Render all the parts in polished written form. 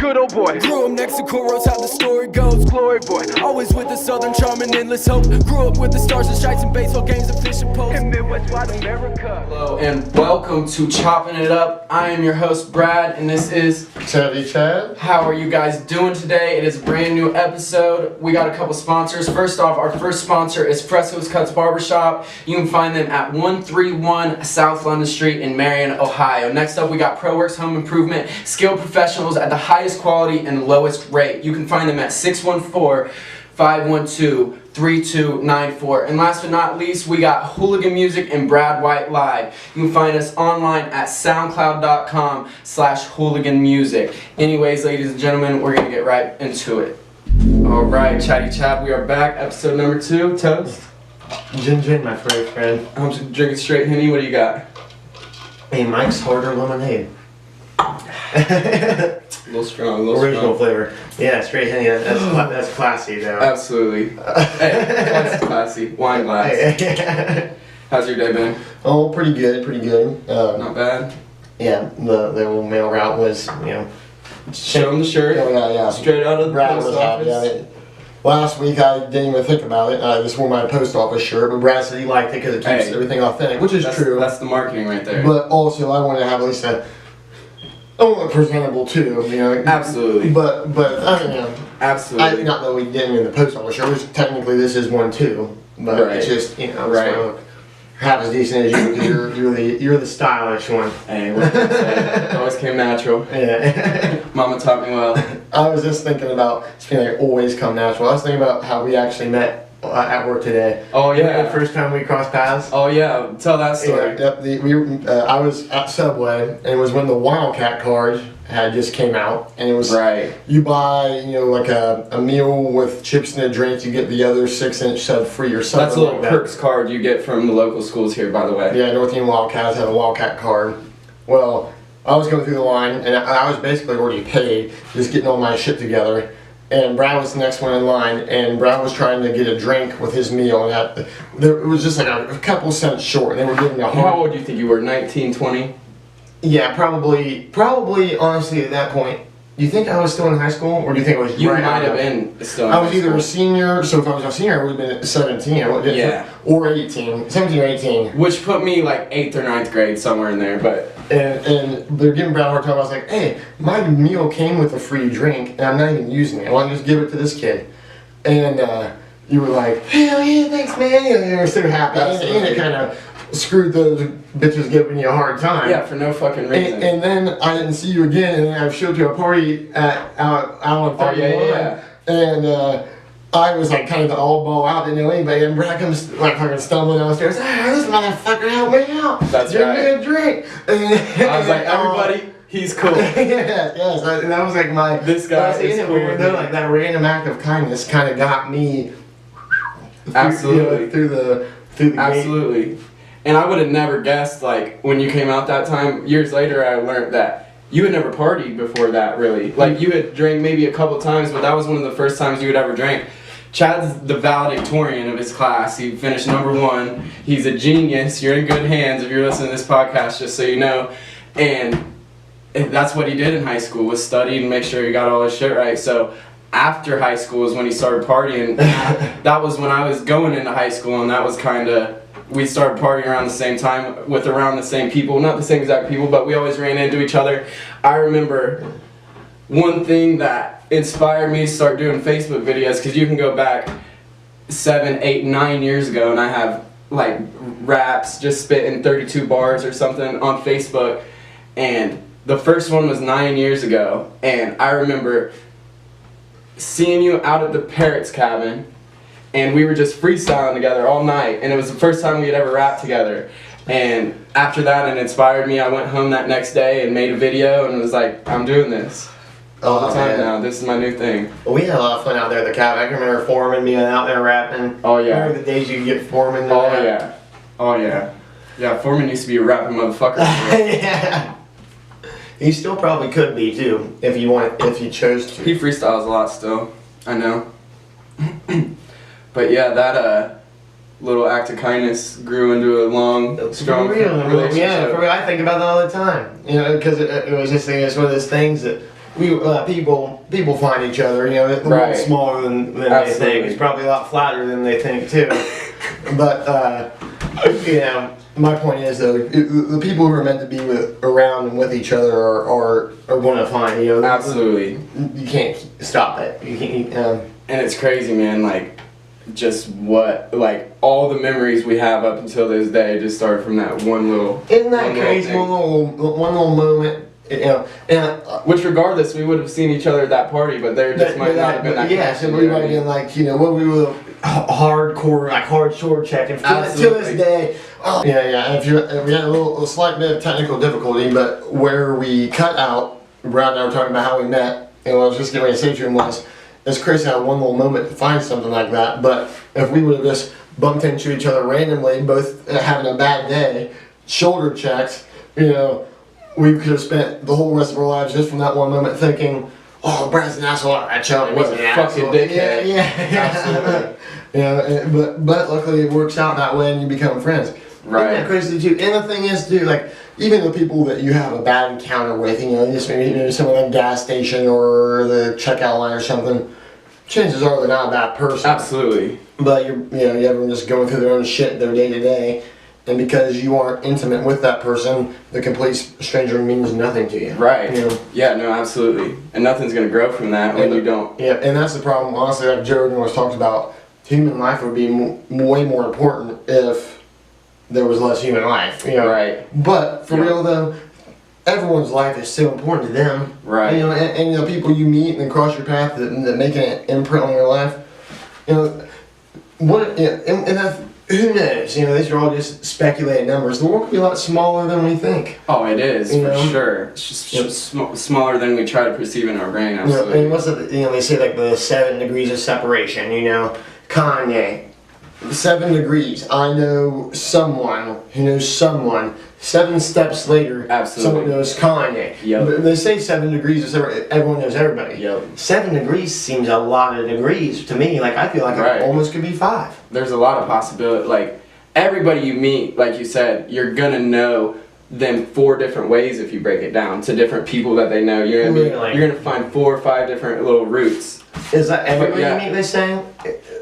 Good old boy. Grew up next to Coros, how the story goes. Glory boy. Always with the southern charm and endless hope. Grew up with the stars and stripes and baseball games and fishing poles. In Midwest wide America. Hello and welcome to Choppin It Up. I am your host Brad and this is Chad. How are you guys doing today? It is a brand new episode. We got a couple sponsors. First off, our first sponsor is Fresco's Cuts Barbershop. You can find them at 131 South London Street in Marion, Ohio. Next up, we got ProWorks Home Improvement. Skilled professionals at the highest quality and lowest rate. You can find them at 614-512-3294. And last but not least, we got Hooligan Music and Brad White Live. You can find us online at soundcloud.com/hooliganmusic. Anyways, ladies and gentlemen, we're going to get right into it. Alright, Chatty Chad, we are back. Episode number 2. Toast. Gin, my friend. I'm just drinking straight Henny. What do you got? Hey, Mike's Harder Lemonade. A little strong, Original flavor. Yeah, straight Henny. That's classy, though. Absolutely. Hey, that's classy. Wine glass. How's your day been? Oh, pretty good. Not bad. Yeah, the old mail route was, Show him the shirt. Yeah. Straight out of the Brad post was happy office. at it. Last week I didn't even think about it. I just wore my post office shirt, but Brad said he liked it because it keeps everything authentic, which is true. That's the marketing right there. But also I want to have at least I want it presentable too, Absolutely. But I mean, Absolutely. not that we didn't in the post office shirt, which technically this is one too. But it's just Right. look half as decent as you because you're the stylish one. Hey, what can I say? It always came natural. Yeah. Mama taught me well. I was just thinking about speaking of always come natural. I was thinking about how we actually met at work today. Oh yeah. The first time we crossed paths. Oh yeah. Tell that story. I was at Subway, and it was when the Wildcat card had just came out, and it was you buy like a meal with chips and a drink, you get the other 6-inch sub free or something. That's a little like perks card you get from the local schools here, by the way. Yeah, North End Wildcats had a Wildcat card. Well, I was going through the line, and I was basically already paid, just getting all my shit together. And Brad was the next one in line, and Brad was trying to get a drink with his meal, and it was just like a couple cents short, and they were giving me a hard. How old do you think you were? 19, 20? Yeah, probably. Honestly, at that point, do you think I was still in high school, or do you think I was? You right might out have of been still. In I was high either school. a senior, so if I was a senior, I would have been 17. Yeah. Or 18, 17 or 18. Which put me like 8th or 9th grade, somewhere in there, but. And they're giving Brad a hard time. I was like, hey, my meal came with a free drink, and I'm not even using it. I want to just give it to this kid. And you were like, hell yeah, thanks, man. And you were so happy. And it kind of screwed those bitches giving you a hard time. Yeah, for no fucking reason. And then I didn't see you again, and then I showed you a party out on 31. Yeah. And I was like kind of the all ball out, didn't know anybody, and Brad comes like fucking stumbling downstairs. This motherfucker helped me out. That's Give right. me a drink. I was like, everybody, he's cool. yes. And that was like my. This guy is cool. Weird, though, like that random act of kindness kind of got me. Absolutely. Through the Absolutely. gate. And I would have never guessed, like, when you came out that time, years later, I learned that you had never partied before that, really. Like, you had drank maybe a couple times, but that was one of the first times you had ever drank. Chad's the valedictorian of his class. He finished number 1. He's a genius. You're in good hands if you're listening to this podcast, just so you know. And that's what he did in high school, was study and make sure he got all his shit right. So after high school is when he started partying. That was when I was going into high school, and that was kind of... We started partying around the same time with around the same people. Not the same exact people, but we always ran into each other. I remember one thing that inspired me to start doing Facebook videos, because you can go back 7, 8, 9 years ago, and I have like raps just spitting 32 bars or something on Facebook. And the first one was 9 years ago, and I remember seeing you out at the Parrots cabin, and we were just freestyling together all night, and it was the first time we had ever rapped together. And after that, it inspired me. I went home that next day and made a video, and was like, I'm doing this all the time now. This is my new thing. Well, we had a lot of fun out there at the cabin. I can remember Foreman being out there rapping. Oh yeah. Remember the days you could get Foreman to Oh rap? yeah. Oh yeah. Yeah, Foreman used to be a rapping motherfucker. Yeah. He still probably could be too, if you chose to. He freestyles a lot still. I know. But yeah, that little act of kindness grew into a long, strong relationship. Yeah, for real. I think about that all the time. Because it was just it's one of those things that people find each other. You know, a little smaller than they think. It's probably a lot flatter than they think too. But you know, my point is though, the people who are meant to be around and with each other are going to find. You know, absolutely. You can't stop it. You can't. And it's crazy, man. Like, just all the memories we have up until this day just started from that one little. Isn't that crazy? One little moment. You know, which regardless, we would have seen each other at that party, but there just might not have been that. Yeah, so we might have been like, you know, what we were hardcore, like hard sword checking. To this day. Oh. Yeah. If we had a slight bit of technical difficulty, but where we cut out, Brad and I were talking about how we met, and what I was just getting ready to say to him was, it's crazy how one little moment to find something like that. But if we would have just bumped into each other randomly, both having a bad day, shoulder checks, you know, we could have spent the whole rest of our lives just from that one moment thinking, oh, Brad's an asshole. I Charlie wasn't an asshole. Fucking dickhead. Yeah. Yeah, but luckily it works out that way and you become friends. Right. Isn't that crazy too? And the thing is, too, like, even the people that you have a bad encounter with, you know, just maybe someone at a gas station or the checkout line or something, chances are they're not a bad person. Absolutely. But you everyone just going through their own shit their day to day. And because you aren't intimate with that person, the complete stranger means nothing to you. Right. You know? Yeah, no, absolutely. And nothing's going to grow from that when you don't. Yeah, and that's the problem. Honestly, like Joe Rogan was talking about, human life would be way more important if there was less human life. You know? Right. But for real though, everyone's life is so important to them. Right. You know, and you know, people you meet and cross your path that make an imprint on your life. You know, and that's, who knows? You know, these are all just speculated numbers. The world could be a lot smaller than we think. Oh, it is, for know? sure. It's just smaller than we try to perceive in our brain, absolutely. And what's the, they say like the 7 degrees of separation, you know? Kanye. 7 degrees. I know someone who knows someone. 7 steps later, someone knows Kanye. Yep. They say 7 degrees of separation. Everyone knows everybody. Yep. 7 degrees seems a lot of degrees to me. Like, I feel like it almost could be 5. There's a lot of possibility. Like, everybody you meet, like you said, you're gonna know them 4 different ways if you break it down to different people that they know. You're gonna find 4 or 5 different little routes. Is that everybody you meet? They say.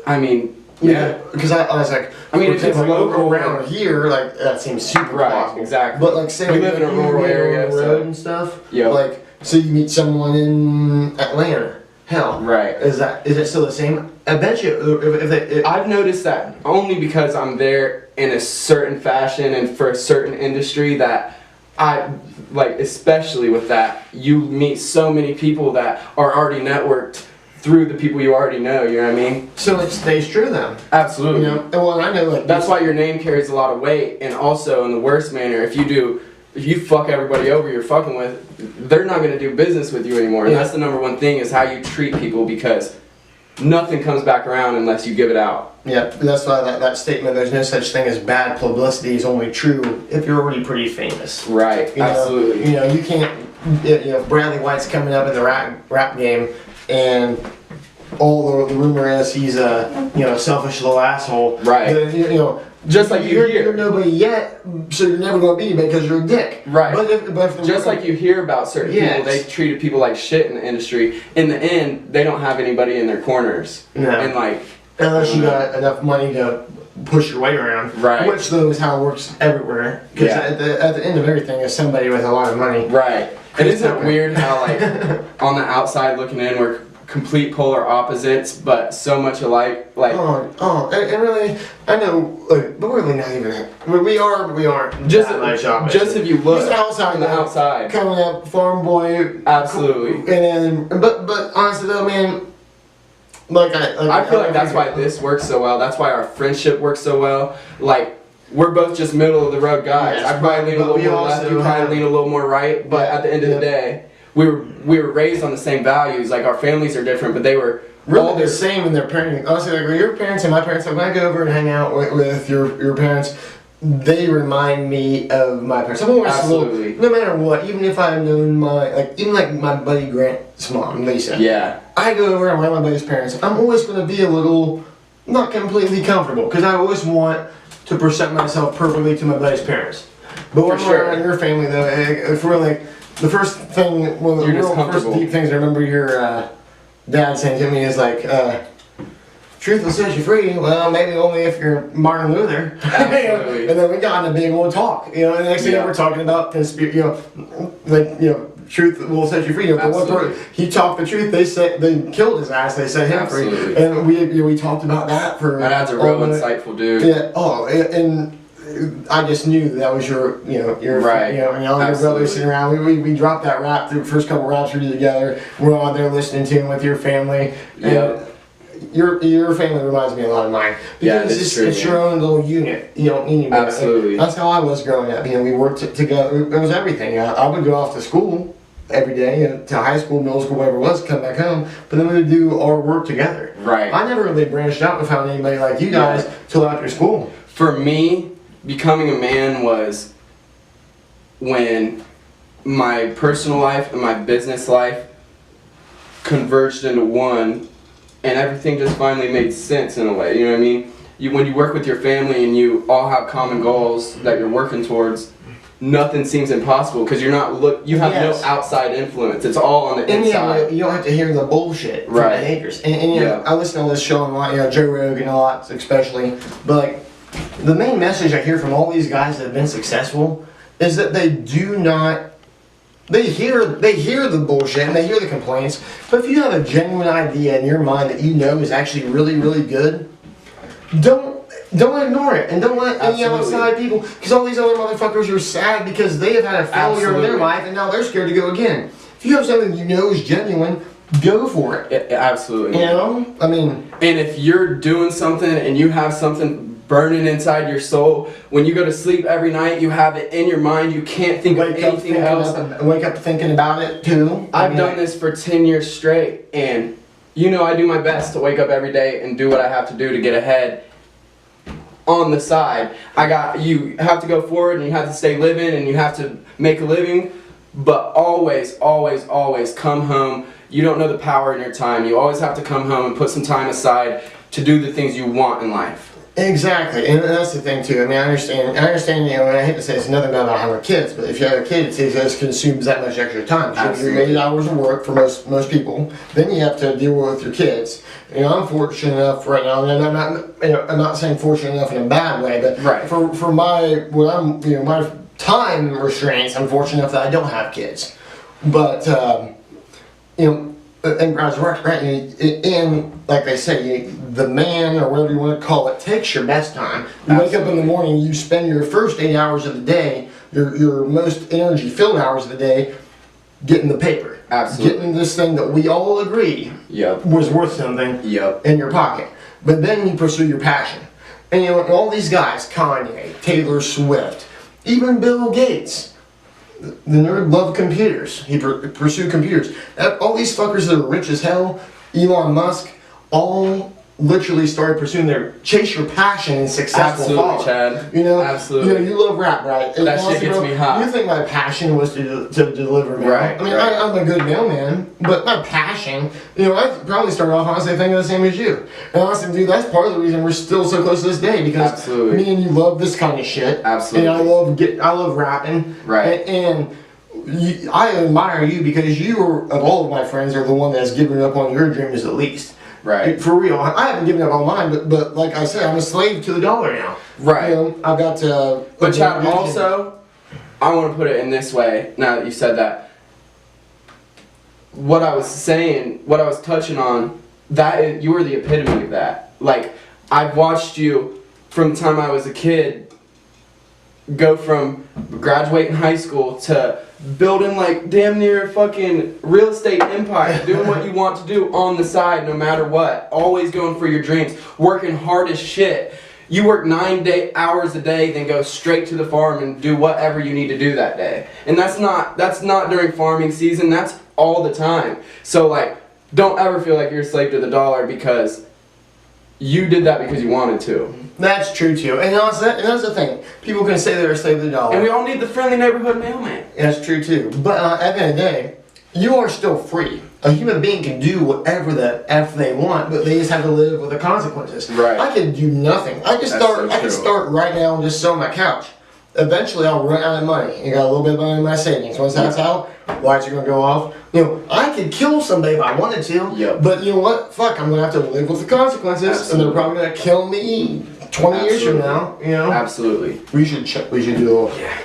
I mean. Yeah, because I was like, if it's local around here, like that seems super possible. Exactly. But like, say we live in a rural area, road and stuff. Yeah. Like, so you meet someone in Atlanta. Hell. Right. Is it still the same? I bet you. I've noticed that only because I'm there in a certain fashion and for a certain industry that I like, especially with that, you meet so many people that are already networked through the people you already know, you know what I mean? So it stays true then. Absolutely. You know, and well, I know like that's why your name carries a lot of weight, and also in the worst manner, if you fuck everybody over you're fucking with, they're not gonna do business with you anymore. And that's the number one thing is how you treat people, because nothing comes back around unless you give it out. Yeah, that's why that statement, there's no such thing as bad publicity, is only true if you're already pretty famous. Right, absolutely. You know, you can't, if Bradley White's coming up in the rap game, and all the rumor is he's a selfish little asshole. Right. Just like you're nobody yet, so you're never going to be because you're a dick. Right. But just like you hear about certain people, they treated people like shit in the industry. In the end, they don't have anybody in their corners. No. And like, unless you got enough money to push your way around. Right. Which though is how it works everywhere. Because at the end of everything is somebody with a lot of money. Right. And isn't it weird how like on the outside looking in we're complete polar opposites, but so much alike. Like and really, I know, like, but we're really not even. We are, but we aren't. Just if you look outside, from the outside, coming up, farm boy. Absolutely. And then, but honestly though, man, I feel like that's why this works so well. That's why our friendship works so well. Like, we're both just middle of the road guys. Yes, I probably lean a little more left, you probably lean a little more right, but at the end of the day, we were raised on the same values. Like, our families are different, but they were really the same in their parenting. Honestly, like your parents and my parents, like when I go over and hang out with your parents, they remind me of my parents. I'm always absolutely. No matter what, even if I've known my buddy Grant's mom, Lisa. Yeah. I go over and around my buddy's parents. I'm always going to be a little, not completely comfortable, because I always want to present myself perfectly to my buddy's parents. But when we're around your family, though, if we're like, the first thing, one of the You're just real first comfortable. deep things I remember your dad saying to me is like, truth will set you free. Well, maybe only if you're Martin Luther. Absolutely. And then we got into being able to talk. And the next thing we're talking about truth will set you free. The one part, he talked the truth. They killed his ass. They set him free. And we talked about that for. My dad's a real insightful dude. Yeah. Oh, and I just knew that was your right. And all your brothers sitting around. We dropped that rap. The first couple raps we did together. We're on there listening to him with your family. Yeah. Your family reminds me a lot of mine. Because it's your own little unit. You don't need anybody. Absolutely. That's how I was growing up. We worked together. It was everything. I would go off to school every day, to high school, middle school, whatever it was, come back home. But then we would do our work together. Right. I never really branched out and found anybody like you guys till after school. For me, becoming a man was when my personal life and my business life converged into one, and everything just finally made sense in a way. You know what I mean? When you work with your family and you all have common goals that you're working towards, nothing seems impossible because you're not you have no outside influence. It's all on the inside. You don't have to hear the bullshit from the haters. And I listen to all this show a lot, Joe Rogan a lot, especially. But like, the main message I hear from all these guys that have been successful is that they do not. They hear the bullshit and they hear the complaints. But if you have a genuine idea in your mind that you know is actually really, really good, don't ignore it, and don't let any outside people, because all these other motherfuckers are sad because they have had a failure in their life and now they're scared to go again. If you have something you know is genuine, go for it. Absolutely. And if you're doing something and you have something burning inside your soul, when you go to sleep every night, you have it in your mind, you can't think of anything else. Wake up thinking about it too. I've done this for 10 years straight, and I do my best to wake up every day and do what I have to do to get ahead. On the side, you have to go forward and you have to stay living and you have to make a living, but always, always, always come home. You don't know the power in your time. You always have to come home and put some time aside to do the things you want in life. Exactly, and that's the thing too. I understand. And I hate to say it's nothing about having kids, but if you have a kid, it just consumes that much extra time. So you're 8 hours of work for most people. Then you have to deal with your kids. I'm fortunate enough right now, and I'm not saying fortunate enough in a bad way, but for my my time restraints, I'm fortunate enough that I don't have kids. But and Brad's right. And like they say, the man, or whatever you want to call it, takes your best time. You wake up in the morning, you spend your first 8 hours of the day, your most energy-filled hours of the day, getting the paper. Absolutely. Getting this thing that we all agree was worth something in your pocket. But then you pursue your passion. And all these guys, Kanye, Taylor Swift, even Bill Gates, the nerd loved computers. He pursued computers. All these fuckers that are rich as hell, Elon Musk, all literally started pursuing chase your passion and successful follow. Chad. Absolutely. You love rap, right? That shit gets me hot. You think my passion was to deliver mail. Right. I'm a good mailman, but my passion, I probably started off honestly thinking the same as you. And honestly, dude, that's part of the reason we're still so close to this day, because me and you love this kind of shit. Absolutely. And I love rapping. Right. I admire you because of all of my friends, are the one that's given up on your dreams at least. Right. For real. I haven't given up on mine, but like I said, I'm a slave to the dollar now. Right. I've got to... But Chad, also, I want to put it in this way, now that you said that. What I was saying, what I was touching on, you were the epitome of that. Like, I've watched you from the time I was a kid go from graduating high school to building like damn near fucking real estate empire, doing what you want to do on the side no matter what, always going for your dreams, working hard as shit. You work 9 hours a day, then go straight to the farm and do whatever you need to do that day. And that's not during farming season, that's all the time. So like, don't ever feel like you're a slave to the dollar, because you did that because you wanted to. That's true too. And that's the thing. People can say they're a slave to the dollar. And we all need the friendly neighborhood mailman. That's true too. But at the end of the day, you are still free. A human being can do whatever the F they want, but they just have to live with the consequences. Right. I could do nothing. I could start right now and just sit on my couch. eventually I'll run out of money. You got a little bit of money in my savings. Once that's out, lights are gonna go off. You know, I could kill somebody if I wanted to. Yep. But you know what? Fuck, I'm gonna have to live with the consequences, Absolutely. and they're probably gonna kill me 20 years from now. You know. Absolutely. We should check. We should do a little. Yeah.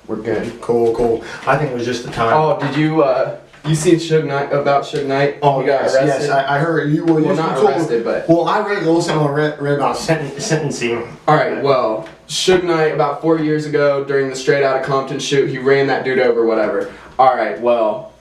We're good. Cool. I think it was just the time. Oh, did you seen Suge Knight, about Suge Knight? Oh, he got arrested? Yes, I heard you. Well, not arrested, but... Well, I read a little something. Read about sentencing. Alright, well, Suge Knight, about 4 years ago, during the Straight Outta Compton shoot, he ran that dude over, whatever. Alright, well,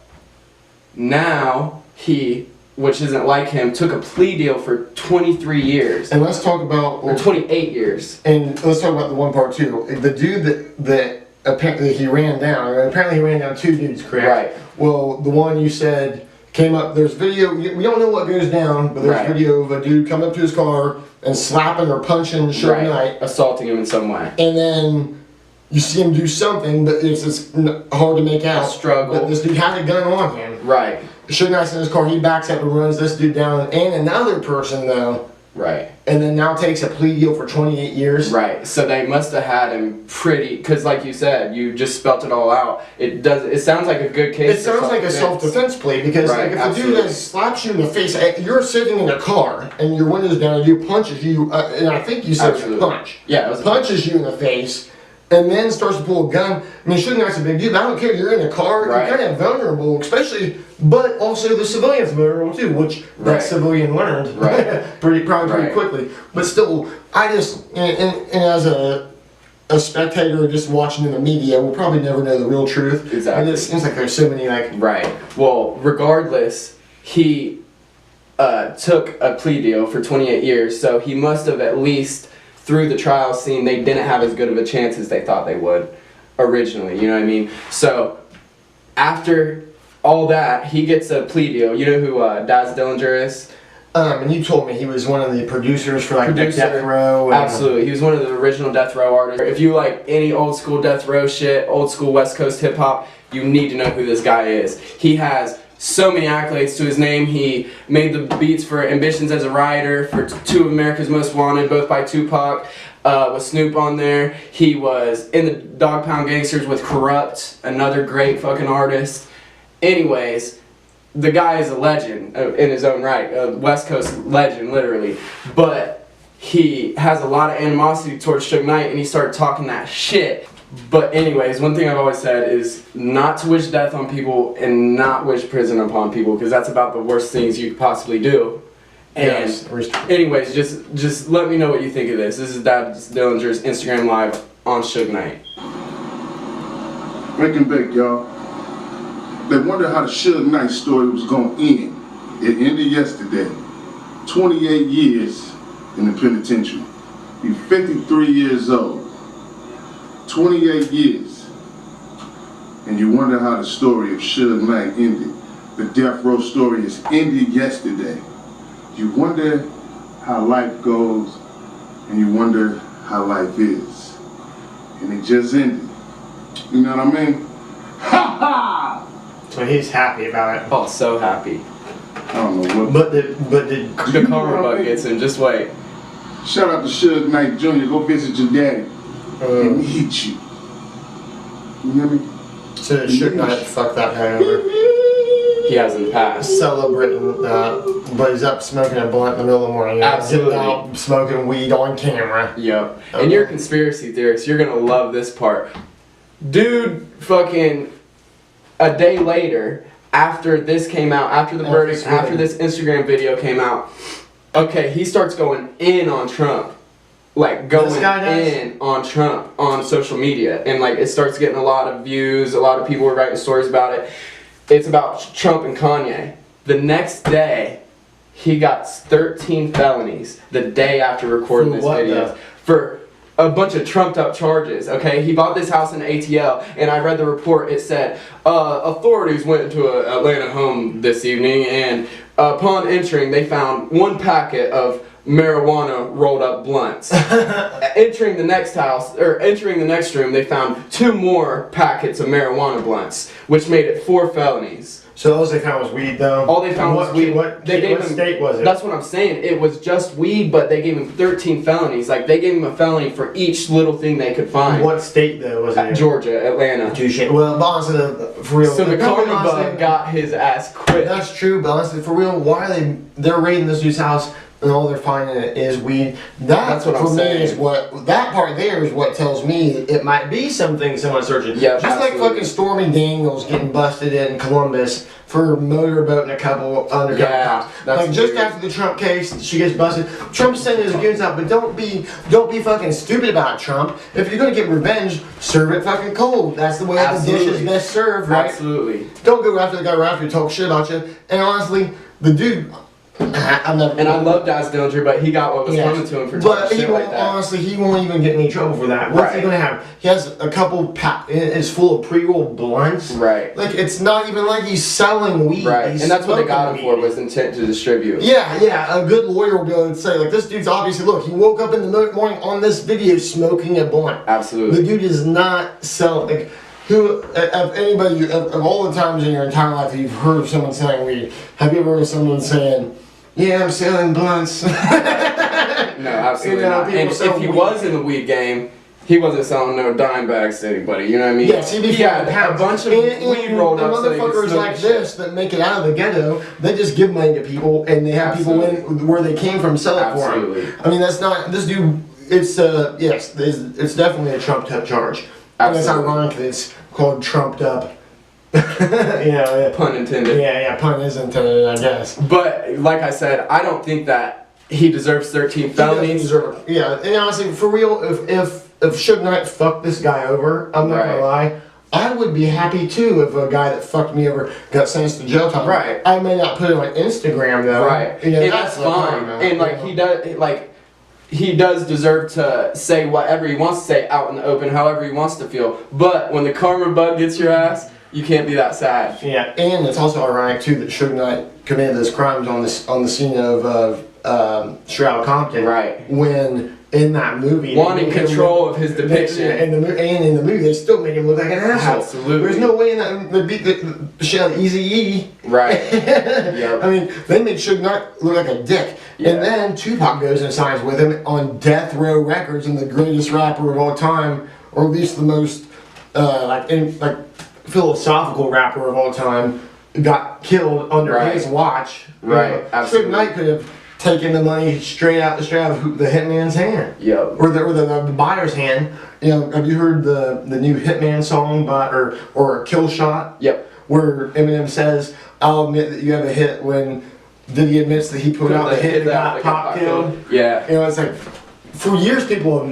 now he, which isn't like him, took a plea deal for 23 years. And let's talk about... Or 28 years. And let's talk about the one part, too. The dude that apparently he ran down. Apparently he ran down 2 dudes, correct? Right. Well, the one you said came up, there's video, we don't know what goes down, but there's video of a dude coming up to his car and slapping or punching Suge Knight. Assaulting him in some way. And then you see him do something, but it's hard to make out. A struggle. But this dude had a gun on him. Right. Suge Knight's in his car, he backs up and runs this dude down, and another person, though. Right. And then now takes a plea deal for 28 years. Right. So they must have had him pretty, because like you said, you just spelt it all out. It sounds like a good case. It sounds like a self-defense plea, because like, if the dude that slaps you in the face, you're sitting in a car and your window's down and he punches you, and I think you said a punch. Yeah, it was punches you in the face. And then starts to pull a gun. I mean, Suge Knight's a big dude. I don't care. You're in a car. Right. You're kind of vulnerable, especially. But also the civilian's vulnerable too, which that civilian learned pretty quickly. But still, I just and as a spectator just watching in the media, we'll probably never know the real truth. Exactly. And it seems like there's so many like. Right. Well, regardless, he took a plea deal for 28 years, so he must have at least. Through the trial scene, they didn't have as good of a chance as they thought they would originally, you know what I mean? So, after all that, he gets a plea deal. You know who Daz Dillinger is? And you told me he was one of the producers for like Death Row. Absolutely, he was one of the original Death Row artists. If you like any old school Death Row shit, old school West Coast hip hop, you need to know who this guy is. He has so many accolades to his name. He made the beats for Ambitions as a Writer, for 2 of America's Most Wanted, both by Tupac, with Snoop on there. He was in the Dog Pound Gangsters with Corrupt, another great fucking artist. Anyways, the guy is a legend in his own right, a West Coast legend, literally. But he has a lot of animosity towards Suge Knight, and he started talking that shit. But anyways, one thing I've always said is not to wish death on people and not wish prison upon people, because that's about the worst things you could possibly do. And anyways, just let me know what you think of this. This is Daz Dillinger's Instagram Live on Suge Knight. Wake and bake, y'all. They wondered how the Suge Knight story was going to end. It ended yesterday. 28 years in the penitentiary. He's 53 years old. 28 years, and you wonder how the story of Suge Knight ended. The Death Row story is ended yesterday. You wonder how life goes, and you wonder how life is. And it just ended. You know what I mean? Ha ha! So he's happy about it. Oh, so happy. I don't know what. But did the karma bug gets him. Just wait. Shout out to Suge Knight Jr. Go visit your daddy. And hit you. You hear me? So Suge Knight fuck that guy over. He has in the past. Celebrating, but he's up smoking a blunt in the middle of the morning. Absolutely. Out smoking weed on camera. Yep. And you're a conspiracy theorist. You're gonna love this part. Dude, fucking a day later, after this came out, after the verdict, after this Instagram video came out, okay, he starts going in on Trump. Like going in on Trump on social media, and like it starts getting a lot of views. A lot of people were writing stories about it. It's about Trump and Kanye. The next day, he got 13 felonies. The day after recording this video for a bunch of trumped up charges. Okay, he bought this house in ATL, and I read the report. It said authorities went into an Atlanta home this evening, and upon entering, they found 1 packet of marijuana rolled up blunts. Entering the next house, or entering the next room, they found 2 more packets of marijuana blunts, which made it 4 felonies. So all they found was weed, though? All they found was weed. What state was it? That's what I'm saying. It was just weed, but they gave him 13 felonies. Like, they gave him a felony for each little thing they could find. What state, though, was it? Georgia, Atlanta. Touche. Well, but honestly, for real. So the karma bug got his ass quick. That's true, but honestly, for real, why are they're raiding this dude's house and all they're finding is weed? That's what I'm saying. Is what that part there is what tells me it might be something someone's searching. Yeah, just absolutely. like fucking Stormy Daniels getting busted in Columbus for motorboating a couple undercover cops. Like just weird. after the Trump case, she gets busted. Trump's sending his goons out, but don't be fucking stupid about Trump. If you're gonna get revenge, serve it fucking cold. That's the way the dish is best served, right? Absolutely. Don't go after the guy right after you talk shit about you. And honestly, the dude, I'm never. And I love Daz Dillinger, but he got what was coming to him for talking shit like that. Honestly, he won't even get in any trouble for that. What's he gonna have? He has a couple it's full of pre-rolled blunts. Right. Like it's not even like he's selling weed. Right. He's and that's what they got him for, weed. was intent to distribute. Yeah. A good lawyer will go and say, like, this dude's obviously, look, he woke up in the morning on this video smoking a blunt. Absolutely. The dude is not selling. Like, who, of anybody, of all the times in your entire life that you've heard of someone selling weed, have you ever heard of someone saying, yeah, I'm selling blunts? No, absolutely not. And if he was in the weed game, he wasn't selling no dime bags to anybody, you know what I mean? Yes, he'd be had a bunch of weed rolled up so they could motherfuckers smoke like shit. this that make it out of the ghetto, they just give money to people and they have people in where they came from sell it for them. I mean, that's not, this dude, it's, yes, it's definitely a trumped up charge. And it's ironic that it's called trumped up. Pun intended. Yeah, pun is intended, I guess. But like I said, I don't think that he deserves 13 felonies. Yeah, and honestly, for real, if Suge Knight fucked this guy over, I'm not gonna lie, I would be happy too if a guy that fucked me over got sentenced to jail time. Right. I may not put it on Instagram though. Right. You know, and that's fine. And like he does deserve to say whatever he wants to say out in the open, however he wants to feel. But when the karma bug gets your ass, you can't be that sad. Yeah, and it's also ironic too that Suge Knight committed those crimes on the scene of Shroud Compton. Right. When in that movie, wanting control of his depiction. And in the movie, they still made him look like an asshole. Absolutely. There's no way in that the Eazy-E. Right. Yep. I mean, they made Suge Knight look like a dick. Yeah. And then Tupac goes and signs with him on Death Row Records, and the greatest rapper of all time, or at least the most philosophical rapper of all time, got killed under his watch. Right. Absolutely. Suge Knight could have taken the money straight out of the hitman's hand. Yep. Or the buyer's hand. You know, have you heard the new Hitman song or Kill Shot? Yep. Where Eminem says, "I'll admit that you have a hit," when Diddy admits that he put out the hit that got Pop killed. Yeah. You know, it's like, for years people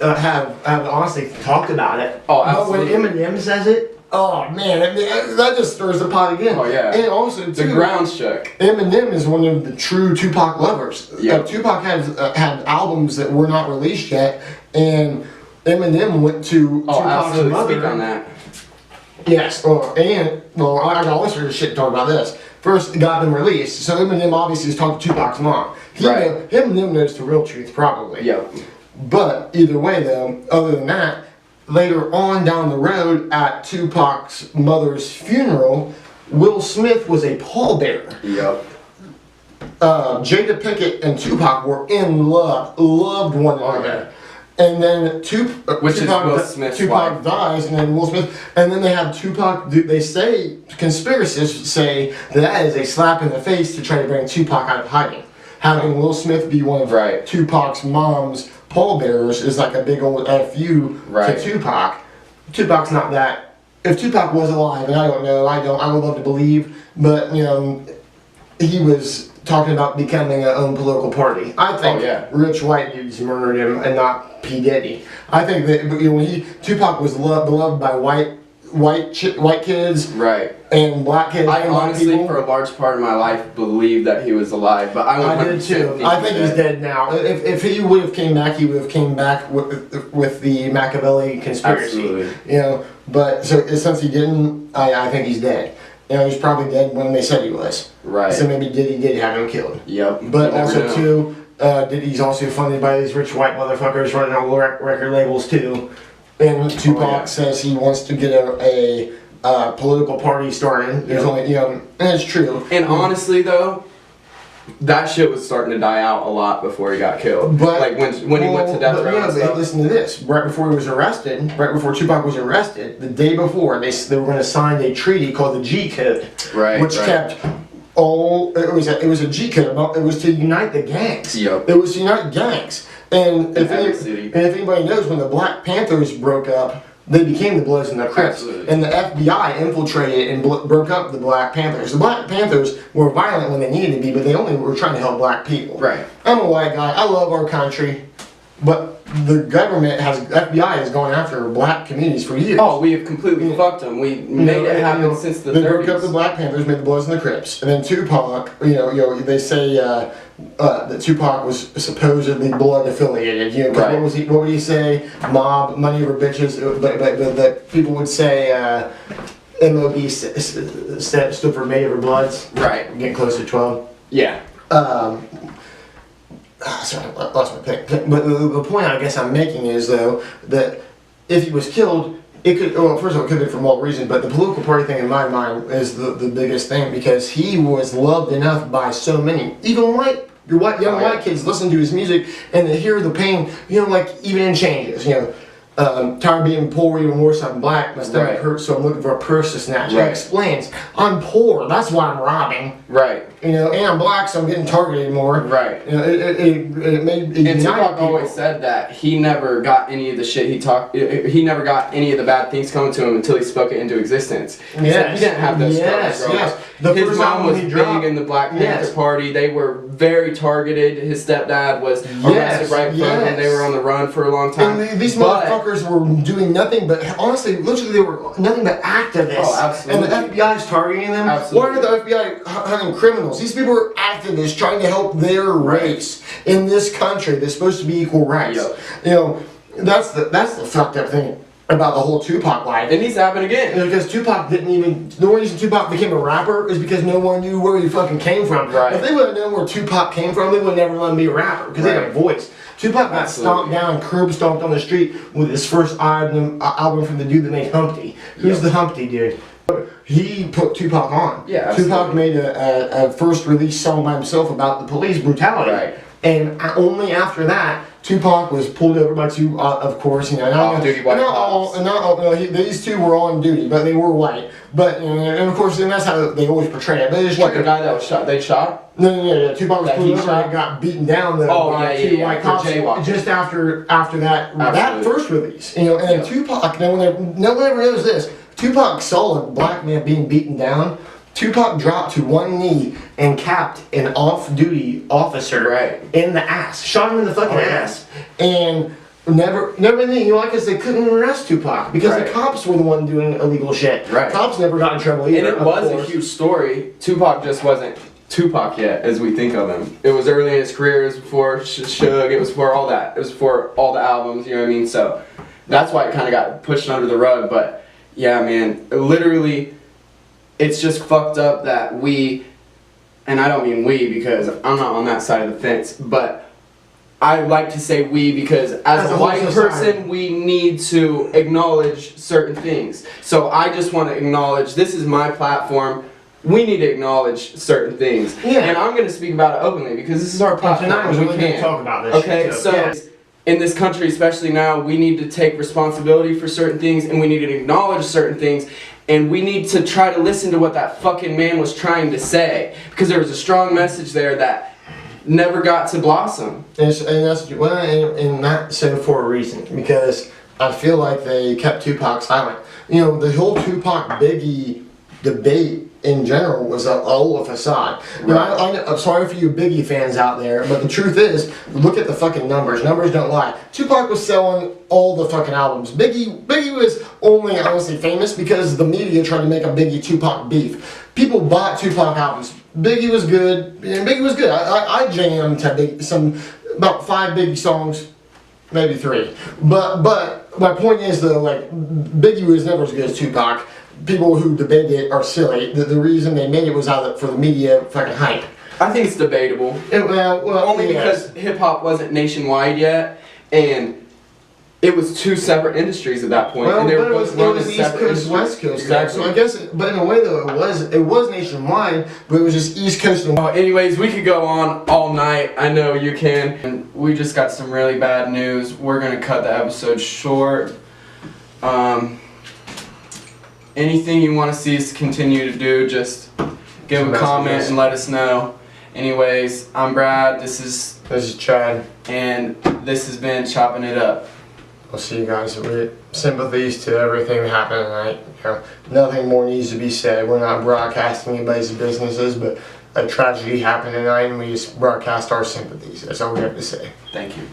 have honestly talked about it. Oh, absolutely. But when Eminem says it, oh man, that just stirs the pot again. Oh yeah. And also too, the ground shook. Eminem is one of the true Tupac lovers. Yep. Tupac had albums that were not released yet, and Eminem went to Tupac's mother. Speak on that. Yes, I got all this sort of shit to talk about this. First, it got them released, so Eminem obviously is talking to Tupac's mom. Eminem knows the real truth, probably. Yep. But either way, though, other than that, later on down the road at Tupac's mother's funeral, Will Smith was a pallbearer. Yep. Jada Pinkett and Tupac were in love, loved one another. And then Tupac dies, and then Will Smith, and then they have Tupac. They say, conspiracists say that is a slap in the face to try to bring Tupac out of hiding. Having Will Smith be one of Tupac's mom's pallbearers is like a big old FU to Tupac. Tupac's not that. If Tupac was alive, and I don't know, I would love to believe, but you know, he was talking about becoming our own political party. I think rich white dudes murdered him and not P. Diddy. I think that when Tupac was beloved by white kids and black kids. I honestly, for a large part of my life, believed that he was alive, but I did too. I think he's dead now. If he would have came back, he would have came back with the Machiavelli conspiracy. Absolutely. You know, but since he didn't, I think he's dead. You know, he's probably dead when they said he was. Right. So maybe Diddy did have him killed. Yep. But also too, Diddy's also funded by these rich white motherfuckers running all the record labels too. And Tupac says he wants to get a political party started. There's only, and it's true. And honestly, though, that shit was starting to die out a lot before he got killed. But like when he went to death row and stuff. Listen to this. Right before he was arrested, right before Tupac was arrested, the day before, they were going to sign a treaty called the G Code, which kept all. It was a G Code. It was to unite the gangs. It was to unite gangs. And if anybody knows, when the Black Panthers broke up, they became the Bloods and the Crips. And the FBI infiltrated and broke up the Black Panthers. The Black Panthers were violent when they needed to be, but they only were trying to help black people. Right. I'm a white guy. I love our country. But the government FBI has gone after black communities for years. Oh, we have completely fucked them. We made it happen since the 30s. They broke up the Black Panthers, made the Bloods and the Crips. And then Tupac, they say that Tupac was supposedly blood affiliated. What would he say? Mob, money over bitches. But people would say MOB stood for Made Over Bloods. Right. Getting close to 12. Yeah. Sorry, I lost my pick. But the point I guess I'm making is, though, that if he was killed, it could, well, first of all, it could have been for multiple reasons, but the political party thing in my mind is the biggest thing, because he was loved enough by so many, even young white kids listen to his music and they hear the pain, like even in Changes, tired of being poor, even worse, I'm black, my stomach hurts, so I'm looking for a purse to snatch. He explains, I'm poor, that's why I'm robbing. Right. And I'm black, so I'm getting targeted more. Right. And Tupac always said that he never got any of the shit he never got any of the bad things coming to him until he spoke it into existence. Yes. So he didn't have those struggles growing up. His mom was big in the Black Panther Party. They were very targeted. His stepdad was arrested right in front of them. They were on the run for a long time. And these motherfuckers were doing nothing but, honestly, literally they were nothing but activists. Oh, absolutely. And the FBI is targeting them. Absolutely. Why are the FBI hunting criminals? These people are activists trying to help their race in this country. They're supposed to be equal rights. That's the fucked up thing about the whole Tupac life. It needs to happen again. Because Tupac the only reason Tupac became a rapper is because no one knew where he fucking came from. Right. If they would have known where Tupac came from, they would never let him be a rapper, because they had a voice. Tupac got stomped down, curb stomped on the street with his first album from the dude that made Humpty. Who's the Humpty dude? He put Tupac on. Yeah, Tupac made a first release song by himself about the police brutality. Right. And only after that, Tupac was pulled over by two, of course, off-duty white cops. These two were on duty, but they were white. But and of course, that's how they always portray it. But it's the guy that was shot? They shot? No. Tupac was pulled over and got beaten down by two white cops just after that first release. And then Tupac. Now, no one ever knows this. Tupac saw a black man being beaten down. Tupac dropped to one knee and capped an off-duty officer in the ass. Shot him in the fucking ass. And never because they couldn't arrest Tupac because the cops were the one doing illegal shit. Right. Cops never got in trouble either. And it was a huge story. Tupac just wasn't Tupac yet, as we think of him. It was early in his career. It was before Suge. It was before all that. It was before all the albums. You know what I mean? So that's why it kind of got pushed under the rug. But yeah, man, literally, it's just fucked up that we, and I don't mean we because I'm not on that side of the fence, but I like to say we because as a white person, we need to acknowledge certain things. So I just want to acknowledge, this is my platform, we need to acknowledge certain things. Yeah. And I'm going to speak about it openly because this is our platform. And we can talk about this. Okay, so in this country, especially now, we need to take responsibility for certain things and we need to acknowledge certain things. And we need to try to listen to what that fucking man was trying to say. Because there was a strong message there that never got to blossom. And that's so for a reason. Because I feel like they kept Tupac silent. The whole Tupac Biggie debate in general was all a facade. I'm sorry for you Biggie fans out there, but the truth is, look at the fucking numbers. Numbers don't lie. Tupac was selling all the fucking albums. Biggie was only honestly famous because the media tried to make a Biggie-Tupac beef. People bought Tupac albums. Biggie was good. I jammed to about 5 Biggie songs, maybe 3. But my point is though, Biggie was never as good as Tupac. People who debate it are silly. The reason they made it was for the media fucking hype. I think it's debatable. Only because hip hop wasn't nationwide yet, and it was two separate industries at that point. Well, and they but were it was, both it run was as East separate Coast, industries. West Coast. Exactly. So I guess, but in a way though, it was nationwide, but it was just East Coast and Anyways, we could go on all night. I know you can. And we just got some really bad news. We're gonna cut the episode short. Anything you want to see us continue to do, just give a comment and let us know. Anyways, I'm Brad. This is Chad, and this has been Chopping It Up. I'll see you guys. Sympathies to everything that happened tonight. You know, nothing more needs to be said. We're not broadcasting anybody's businesses, but a tragedy happened tonight, and we just broadcast our sympathies. That's all we have to say. Thank you.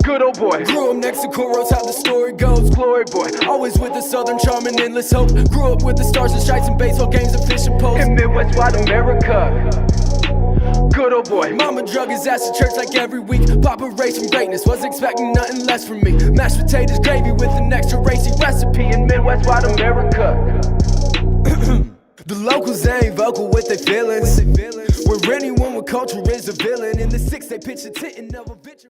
Good old boy. Grew up next to Koros, how the story goes. Glory boy. Always with the southern charm and endless hope. Grew up with the stars and stripes and baseball games and fishing poles. In Midwest wide America. Good old boy. Mama drug his ass to church like every week. Papa raised from greatness, was expecting nothing less from me. Mashed potatoes, gravy with an extra racy recipe. In Midwest wide America. The locals, they ain't vocal with their feelings. Where anyone with culture is a villain. In the 6 they pitch a tent and never bitch.